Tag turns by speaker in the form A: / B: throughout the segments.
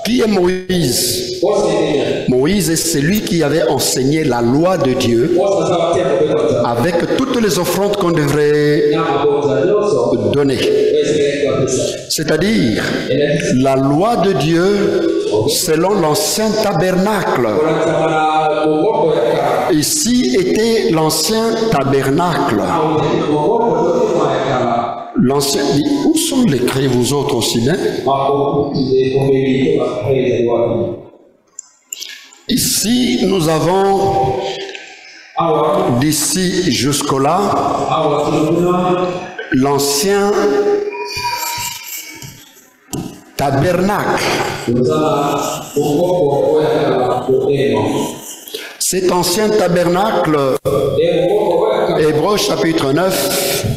A: Qui est Moïse? Moïse est celui qui avait enseigné la loi de Dieu avec toutes les offrandes qu'on devrait donner. C'est-à-dire la loi de Dieu selon l'ancien tabernacle. Ici était l'ancien tabernacle. L'ancien, où sont les clés, vous autres aussi, hein? Ici, nous avons d'ici jusque-là l'ancien tabernacle. Cet ancien tabernacle, Hébreux chapitre 9,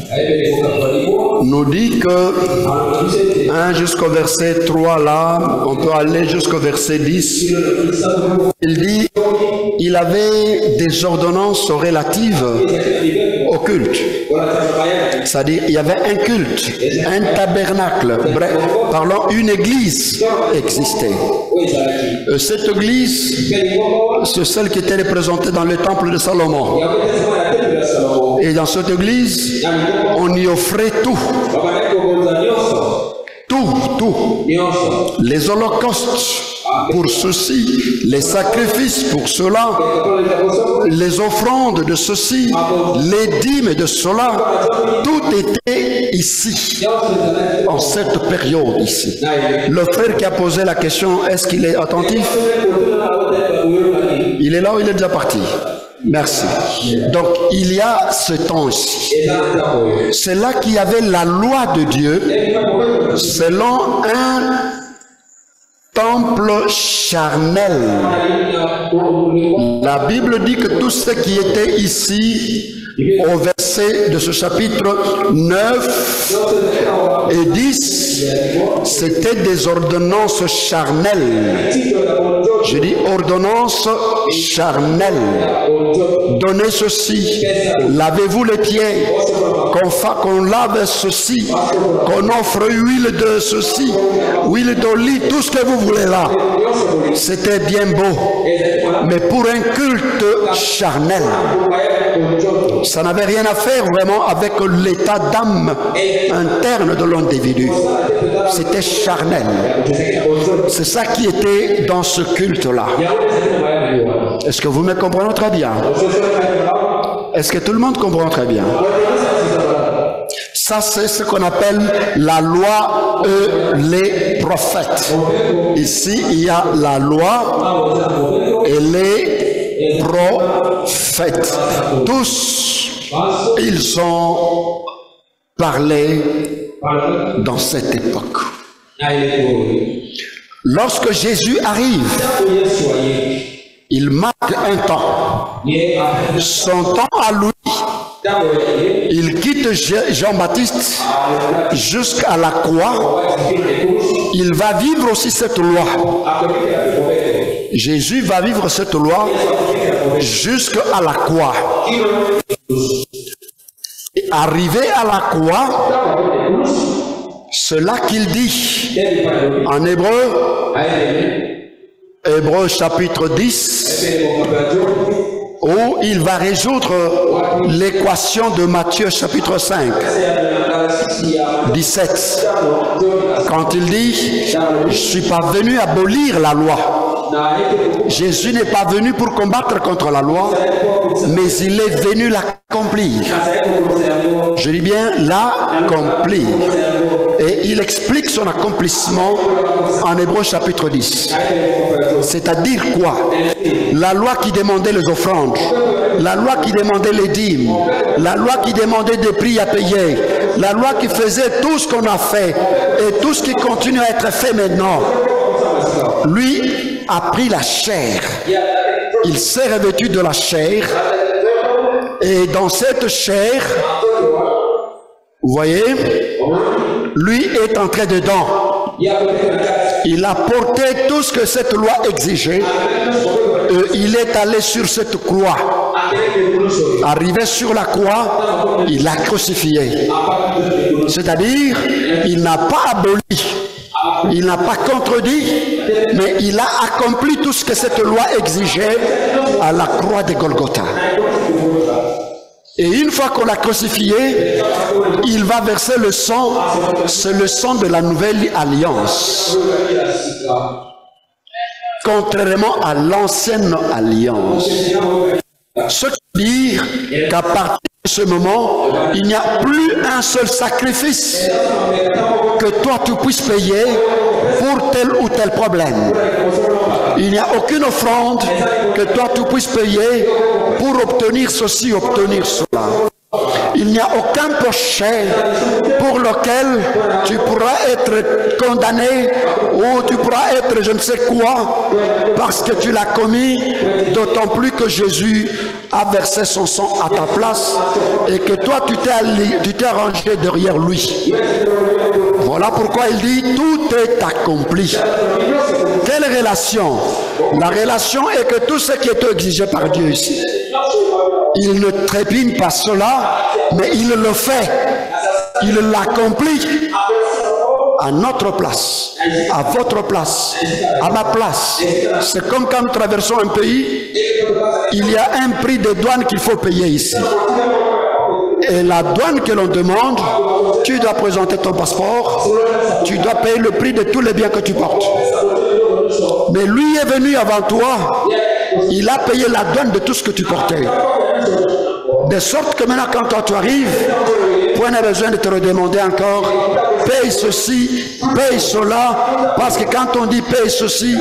A: nous dit que 1 jusqu'au verset 3 là, on peut aller jusqu'au verset 10, il dit il avait des ordonnances relatives au culte. C'est-à-dire il y avait un culte, un tabernacle, bref, parlons, une église existait. Cette église, c'est celle qui était représentée dans le temple de Salomon. Et dans cette église, on y offrait tout. Tout. Les holocaustes pour ceci, les sacrifices pour cela, les offrandes de ceci, les dîmes de cela, tout était ici, en cette période ici. Le frère qui a posé la question, est-ce qu'il est attentif? Il est là ou il est déjà parti? Merci. Donc, il y a ce temps ici. C'est là qu'il y avait la loi de Dieu selon un temple charnel. La Bible dit que tout ce qui était ici, au verset de ce chapitre 9 et 10, c'était des ordonnances charnelles. Je dis ordonnance charnelle. Donnez ceci, lavez-vous les pieds, qu'on lave ceci, qu'on offre huile de ceci, huile d'olive, tout ce que vous voulez là. C'était bien beau, mais pour un culte charnel, ça n'avait rien à faire vraiment avec l'état d'âme interne de l'individu. C'était charnel. C'est ça qui était dans ce culte-là. Est-ce que vous me comprenez très bien? Est-ce que tout le monde comprend très bien? Ça, c'est ce qu'on appelle la loi et les prophètes. Ici, il y a la loi et les prophètes. Tous, ils ont parlé dans cette époque. Lorsque Jésus arrive, il marque un temps. Son temps à lui, il quitte Jean-Baptiste jusqu'à la croix. Il va vivre aussi cette loi. Jésus va vivre cette loi jusqu'à la croix. Et arrivé à la croix, c'est là qu'il dit en hébreu, Hébreux chapitre 10, où il va résoudre l'équation de Matthieu chapitre 5, 17, quand il dit « Je ne suis pas venu abolir la loi ». Jésus n'est pas venu pour combattre contre la loi, mais il est venu l'accomplir. Je dis bien l'accomplir. Et il explique son accomplissement en Hébreux chapitre 10. C'est-à-dire quoi? La loi qui demandait les offrandes, la loi qui demandait les dîmes, la loi qui demandait des prix à payer, la loi qui faisait tout ce qu'on a fait et tout ce qui continue à être fait maintenant. Lui a pris la chair. Il s'est revêtu de la chair. Et dans cette chair, vous voyez, lui est entré dedans. Il a porté tout ce que cette loi exigeait. Il est allé sur cette croix. Arrivé sur la croix, il l'a crucifié. C'est-à-dire, il n'a pas aboli Il n'a pas contredit, mais il a accompli tout ce que cette loi exigeait à la croix de Golgotha. Et une fois qu'on l'a crucifié, il va verser le sang, c'est le sang de la nouvelle alliance. Contrairement à l'ancienne alliance. Ce qui veut dire qu'à partir de ce moment, il n'y a plus un seul sacrifice que toi tu puisses payer pour tel ou tel problème. Il n'y a aucune offrande que toi tu puisses payer pour obtenir ceci, obtenir cela. Il n'y a aucun péché pour lequel tu pourras être condamné ou tu pourras être je ne sais quoi parce que tu l'as commis, d'autant plus que Jésus a versé son sang à ta place et que toi tu t'es rangé derrière lui. Voilà pourquoi il dit tout est accompli. Quelle relation? La relation est que tout ce qui est exigé par Dieu ici, il ne trépigne pas cela, mais il le fait. Il l'accomplit à notre place, à votre place, à ma place. C'est comme quand nous traversons un pays, il y a un prix de douane qu'il faut payer ici. Et la douane que l'on demande, tu dois présenter ton passeport, tu dois payer le prix de tous les biens que tu portes. Mais lui est venu avant toi, il a payé la douane de tout ce que tu portais. De sorte que maintenant quand toi tu arrives, point n'a besoin de te redemander encore, paye ceci, paye cela, parce que quand on dit paye ceci,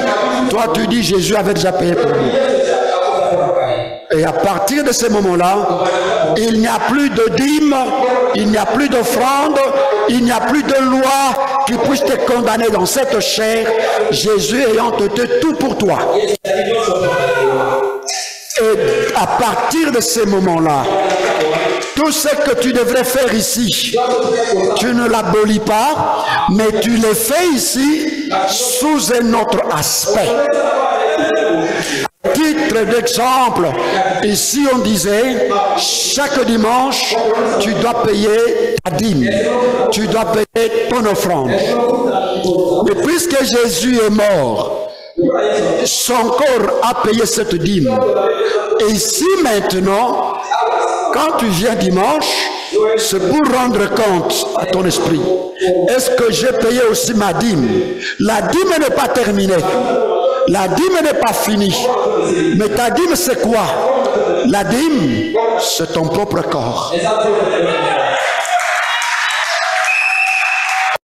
A: toi tu dis Jésus avait déjà payé pour nous. Et à partir de ce moment-là, il n'y a plus de dîmes, il n'y a plus d'offrande, il n'y a plus de loi qui puisse te condamner dans cette chair, Jésus ayant été tout pour toi. Et à partir de ce moment-là, tout ce que tu devrais faire ici, tu ne l'abolis pas, mais tu le fais ici sous un autre aspect. Titre d'exemple, ici on disait, chaque dimanche, tu dois payer ta dîme, tu dois payer ton offrande. Mais puisque Jésus est mort, son corps a payé cette dîme. Et ici maintenant, quand tu viens dimanche, c'est pour rendre compte à ton esprit. Est-ce que j'ai payé aussi ma dîme? La dîme n'est pas terminée. La dîme n'est pas finie. Mais ta dîme c'est quoi? La dîme, c'est ton propre corps.